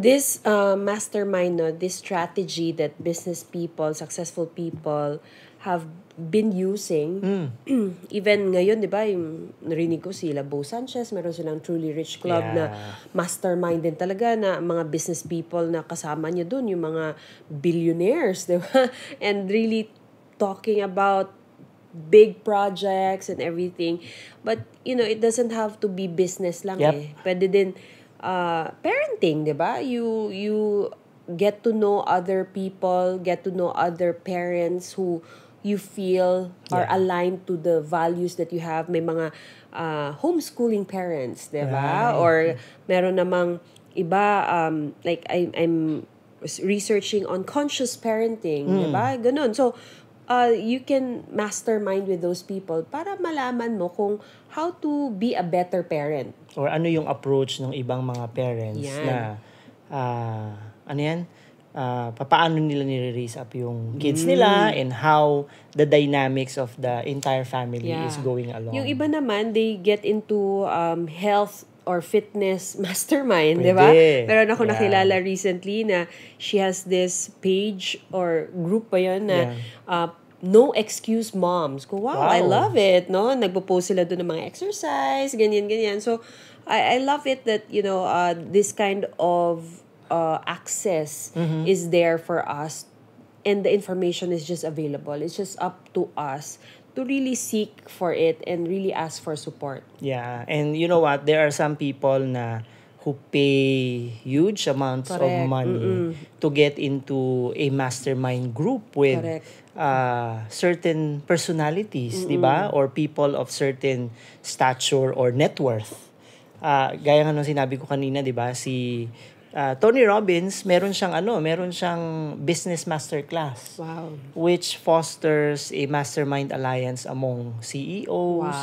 this mastermind, no, this strategy that business people, successful people have been using, even ngayon, di ba, yung narinig ko sila, Bo Sanchez, meron silang Truly Rich Club na mastermind din talaga na mga business people na kasama niya dun, yung mga billionaires, di ba? And really talking about big projects and everything. But, it doesn't have to be business lang eh. Pwede din parenting, di ba? You get to know other people, get to know other parents who you feel are aligned to the values that you have. May mga homeschooling parents, di ba? Right. Or meron namang iba, like I'm researching on conscious parenting, di ba? Ganun. So, you can mastermind with those people para malaman mo kung how to be a better parent. Or ano yung approach ng ibang mga parents na, ano yan? Paano nila nire-raise up yung kids nila and how the dynamics of the entire family is going along. Yung iba naman, they get into health or fitness mastermind, di ba? Meron ako nakilala recently na she has this page or group pa yun na no excuse moms. Wow, I love it, no? Nagpo-post sila doon ng mga exercise, ganyan. So, I love it that, this kind of access is there for us and the information is just available. It's just up to us to really seek for it and really ask for support. Yeah, and you know what? There are some people who pay huge amounts of money to get into a mastermind group with certain personalities, di ba? Or people of certain stature or net worth. Gaya nga nung sinabi ko kanina, di ba? Si Tony Robbins, meron siyang business masterclass. Wow. Which fosters a mastermind alliance among CEOs,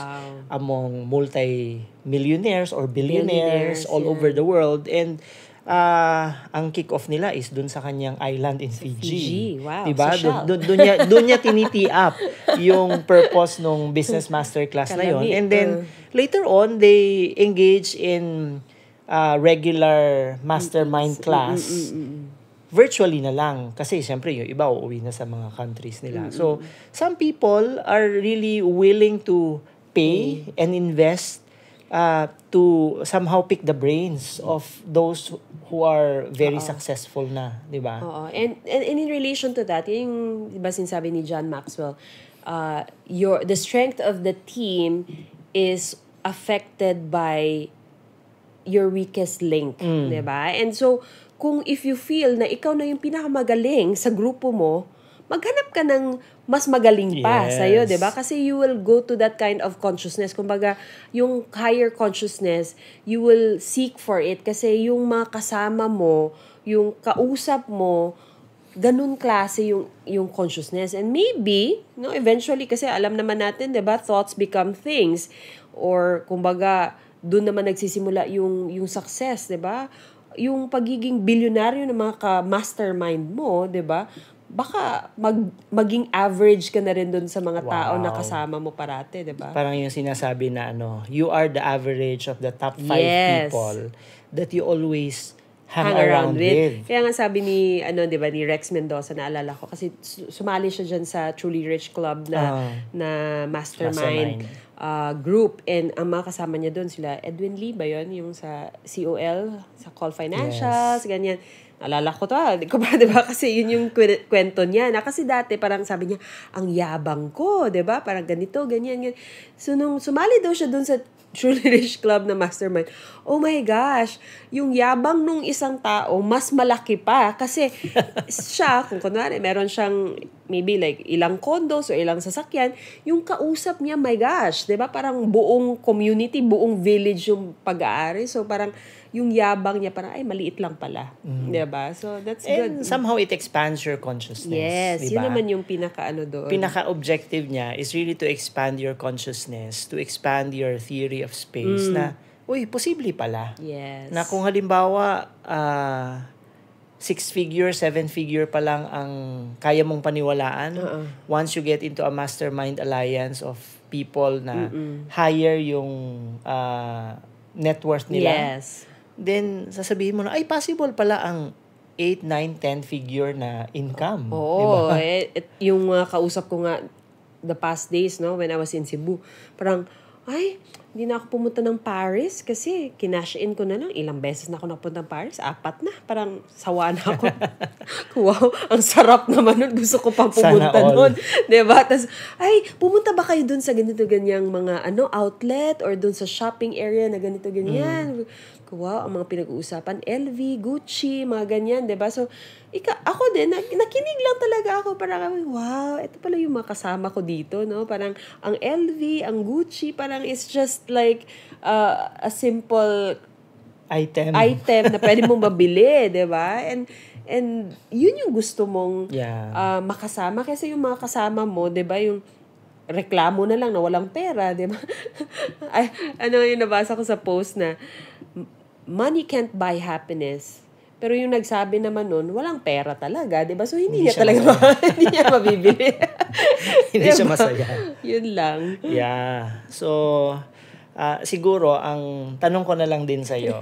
among multi-millionaires or billionaires all over the world. And ang kick-off nila is dun sa kanyang island in Fiji. Wow, diba? Doon niya tiniti up yung purpose ng business masterclass na yun. And then, later on, they engage in regular mastermind class virtually na lang. Kasi, siyempre, yung iba uuwi na sa mga countries nila. So, some people are really willing to pay and invest to somehow pick the brains of those who are very successful na, di ba? Oo. And in relation to that, yung, di ba sinasabi ni John Maxwell, the strength of the team is affected by your weakest link, di ba? And so, if you feel na ikaw na yung pinakamagaling sa grupo mo, maghanap ka ng mas magaling pa sa'yo, di ba? Kasi you will go to that kind of consciousness. Kumbaga, yung higher consciousness, you will seek for it. Kasi yung mga kasama mo, yung kausap mo, ganun klase yung consciousness. And maybe, eventually, kasi alam naman natin, di ba, thoughts become things. Or, kumbaga, doon naman nagsisimula yung success, 'di ba? Yung pagiging bilyonaryo ng mga ka-mastermind mo, 'di ba? Baka maging average ka na rin doon sa mga tao na kasama mo parate, 'di ba? Parang yung sinasabi na you are the average of the top 5 people that you always hang around with. Kaya nga sabi ni 'di ba, ni Rex Mendoza, naalala ko kasi sumali siya diyan sa Truly Rich Club na mastermind group, and ang mga kasama niya doon sila Edwin Lee ba yun, yung sa COL, sa Call Financials, ganyan. Naalala ko to, di ko ba, diba? Kasi yun yung kwento niya. Kasi dati parang sabi niya, ang yabang ko, diba? Parang ganito, ganyan. So nung sumali daw siya doon sa Truly Rich Club na mastermind, oh my gosh, yung yabang nung isang tao, mas malaki pa. Kasi siya, kung kunwari, meron siyang maybe like ilang condos o ilang sasakyan, yung kausap niya, my gosh, diba? Parang buong community, buong village yung pag-aari. So parang yung yabang niya, parang, ay, maliit lang pala. Diba? So that's good. And somehow it expands your consciousness. Yes, diba? Yun naman yung doon. Pinaka-objective niya is really to expand your consciousness, to expand your theory of space na, uy, posible pala. Yes. Na kung halimbawa, 6-figure, 7-figure pa lang ang kaya mong paniwalaan, once you get into a mastermind alliance of people na higher yung net worth nila, then sasabihin mo na, ay, possible pala ang 8, 9, 10 figure na income. Oo. Diba? Yung kausap ko nga the past days, no, when I was in Cebu, parang, ay, hindi na ako pumunta ng Paris kasi kinash in ko na lang. Ilang beses na ako napunta ng Paris? 4 na. Parang sawa na ako. Wow, ang sarap naman nun. Gusto ko pang pumunta nun. Diba? Tapos, ay, pumunta ba kayo dun sa ganito-ganyang mga outlet or dun sa shopping area na ganito-ganyan? Wow, ang mga pinag-uusapan, LV, Gucci, mga ganyan, diba? So, ako din, nakinig lang talaga ako. Parang, wow, ito pala yung mga kasama ko dito, no? Parang, ang LV, ang Gucci, parang it's just like a simple item na pwede mong mabili, diba? And yun yung gusto mong makasama. Kasi yung mga kasama mo, diba, yung reklamo na lang na walang pera, diba? Ay, yung nabasa ko sa post na, money can't buy happiness. Pero yung nagsabi naman nun, walang pera talaga, diba? So, hindi niya talaga, hindi niya mabibili. Hindi siya masaya. Yun lang. Yeah. So, siguro, ang tanong ko na lang din sa'yo,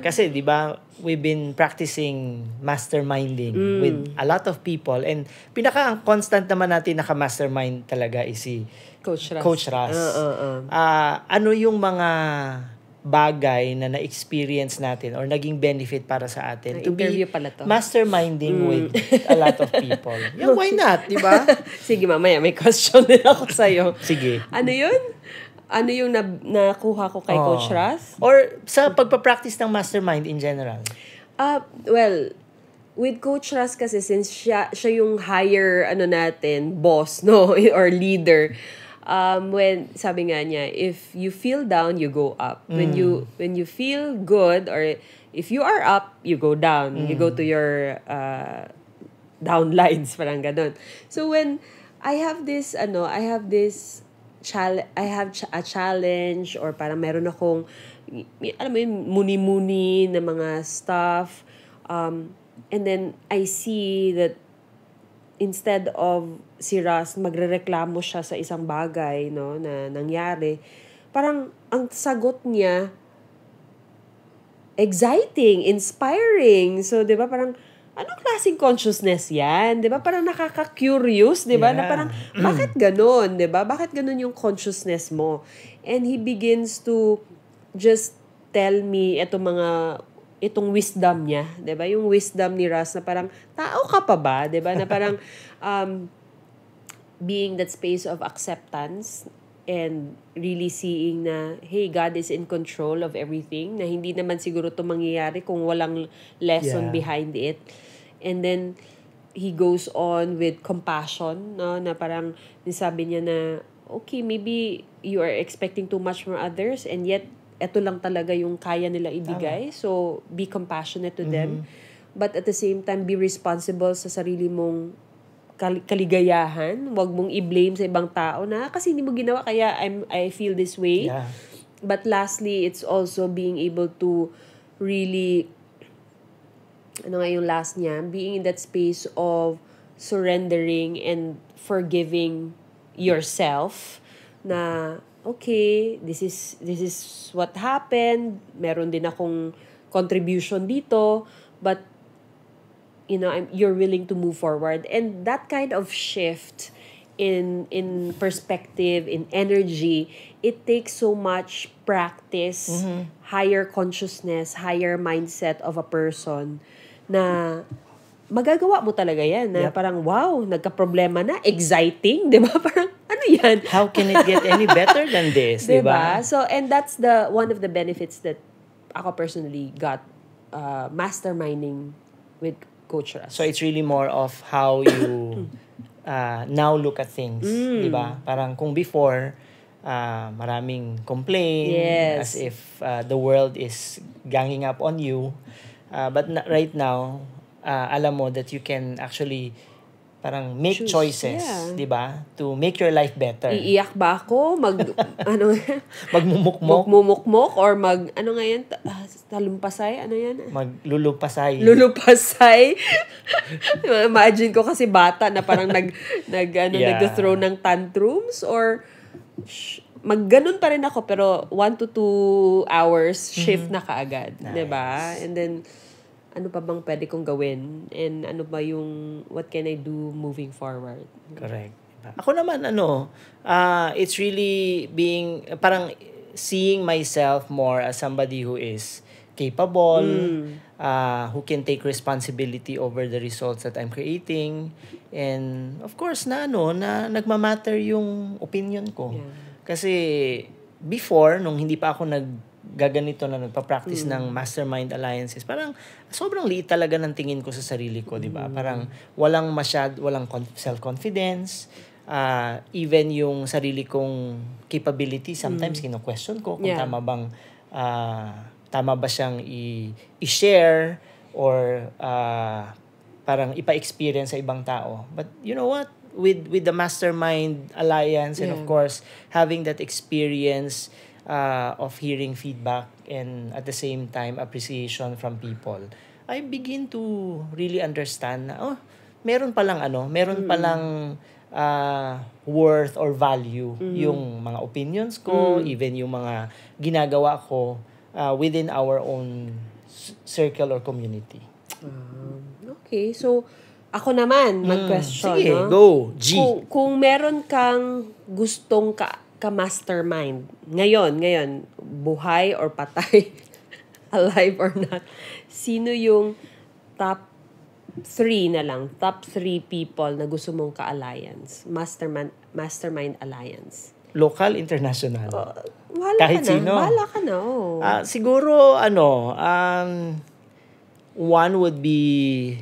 kasi, diba, we've been practicing masterminding with a lot of people, and pinaka-constant naman natin naka-mastermind talaga is si Coach Ras. Ano yung mga bagay na na-experience natin or naging benefit para sa atin to be masterminding with a lot of people? Yeah, why not, di ba? Sige, mamaya may question din ako sa'yo. Sige. Ano yun? Ano yung nakuha ko kay Coach Ras? Or sa pagpapractice ng mastermind in general? Well, with Coach Ras kasi, since siya yung higher boss, no, or leader, when sabi nga niya, if you feel down, you go up. When you feel good, or if you are up, you go down. You go to your downlines, parang ganun. So when I have this a challenge, or parang meron akong muni-muni na mga stuff, and then I see that instead of si Ras magrereklamo siya sa isang bagay, no, na nangyari, parang ang sagot niya exciting, inspiring. So, 'di ba, parang anong klaseng consciousness 'yan? 'Di ba? Parang nakaka-curious, 'di ba? Na parang bakit ganoon, 'di ba? Bakit ganoon yung consciousness mo? And he begins to just tell me itong wisdom niya, 'di ba? Yung wisdom ni Ras na parang tao ka pa ba, 'di ba? Na parang being that space of acceptance and really seeing na, hey, God is in control of everything, na hindi naman siguro ito mangyayari kung walang lesson behind it. And then, he goes on with compassion, no? Na parang, sabi niya na, okay, maybe you are expecting too much from others, and yet, eto lang talaga yung kaya nila ibigay. So, be compassionate to them. But at the same time, be responsible sa sarili mong kaligayahan. Huwag mong i-blame sa ibang tao na kasi hindi mo ginawa kaya I feel this way. Yeah. But lastly, it's also being able to really, yung last niya, being in that space of surrendering and forgiving yourself na, okay, this is what happened. Meron din akong contribution dito, but you're willing to move forward. And that kind of shift in perspective, in energy, it takes so much practice, higher consciousness, higher mindset of a person na magagawa mo talaga yan. Na parang, wow, nagka-problema na, exciting, di ba? Parang, ano yan? How can it get any better than this, di ba? So, and that's one of the benefits that ako personally got masterminding with Coach Ras. So, it's really more of how you now look at things, di ba? Parang kung before, maraming complaint, as if the world is ganging up on you. But right now, alam mo that you can actually parang make choices, di ba? To make your life better. Iiyak ba ako? Magmumukmok? Or talumpasay? Ano yan? Maglulupasay. Lulupasay? Imagine ko kasi bata na parang nag-throw ng tantrums, or magganon pa rin ako, pero 1 to 2 hours shift na kaagad. Nice. Diba? And then, ano pa bang pwede kong gawin? And ano ba yung, what can I do moving forward? Correct. Ako naman, it's really parang seeing myself more as somebody who is capable, who can take responsibility over the results that I'm creating. And of course, na nagmamatter yung opinion ko. Yeah. Kasi before, nung hindi pa ako gaganito na nagpa-practice ng mastermind alliances, parang sobrang liit talaga ng tingin ko sa sarili ko, di ba? Parang walang self-confidence, even yung sarili kong capability, sometimes kino-question ko kung tama ba siyang i-share or parang ipa-experience sa ibang tao. But you know what? With the Mastermind Alliance and of course, having that experience of hearing feedback and at the same time, appreciation from people, I begin to really understand na, meron palang worth or value yung mga opinions ko, even yung mga ginagawa ko within our own circle or community. Okay, so ako naman mag-question. Sige, no? go. G. Kung meron kang gustong ka-mastermind, ngayon, buhay or patay, alive or not, sino yung top 3 na lang, top 3 people na gusto mong ka-alliance, mastermind alliance? Local, international. Kahit sino. Bahala ka na, siguro, one would be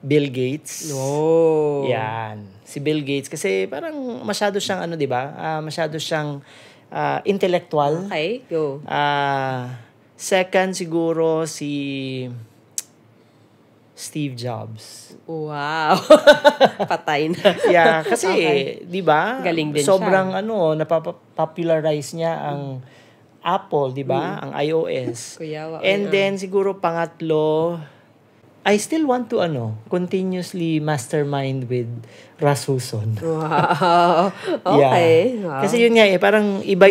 Bill Gates. Yan. Si Bill Gates. Kasi parang masyado siyang, di ba? Masyado siyang intellectual. Okay, go. Second, siguro si Steve Jobs. Wow. Patay na. Yeah, kasi, di ba? Galing din sobrang, siya. napapopularize niya ang Apple, di ba? Ang iOS. Kuyawa. And then, siguro pangatlo, I still want to continuously mastermind with Russ Huson. Wow. Okay. Yeah. Wow. Kasi yun nga parang iba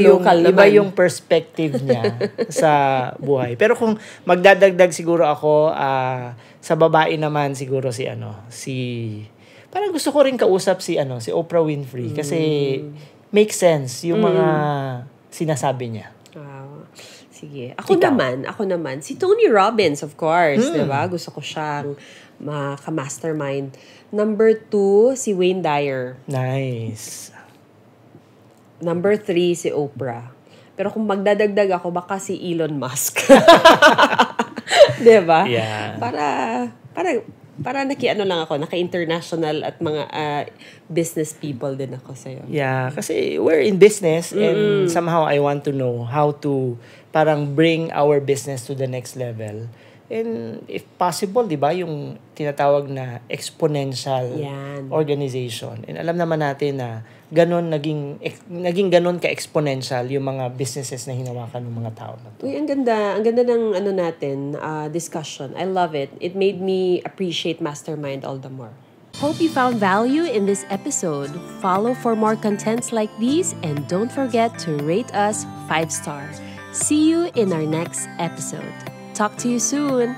yung perspective niya sa buhay. Pero kung magdadagdag siguro ako sa babae naman siguro si parang gusto ko rin kausap si Oprah Winfrey kasi make sense yung mga sinasabi niya. Wow. Sige. Ako naman, si Tony Robbins, of course, diba? Gusto ko siyang maka-mastermind. Number 2, si Wayne Dyer. Nice. Number 3, si Oprah. Pero kung magdadagdag ako, baka si Elon Musk. Diba? Yeah. Para naka-international at mga business people din ako sa'yo. Yeah, kasi we're in business and somehow I want to know how to parang bring our business to the next level. And if possible, di ba, yung tinatawag na exponential organization. And alam naman natin na naging ganon ka-exponential yung mga businesses na hinawakan ng mga tao na to. Uy, ang ganda ng natin, discussion. I love it. It made me appreciate Mastermind all the more. Hope you found value in this episode. Follow for more contents like these and don't forget to rate us 5 stars. See you in our next episode. Talk to you soon.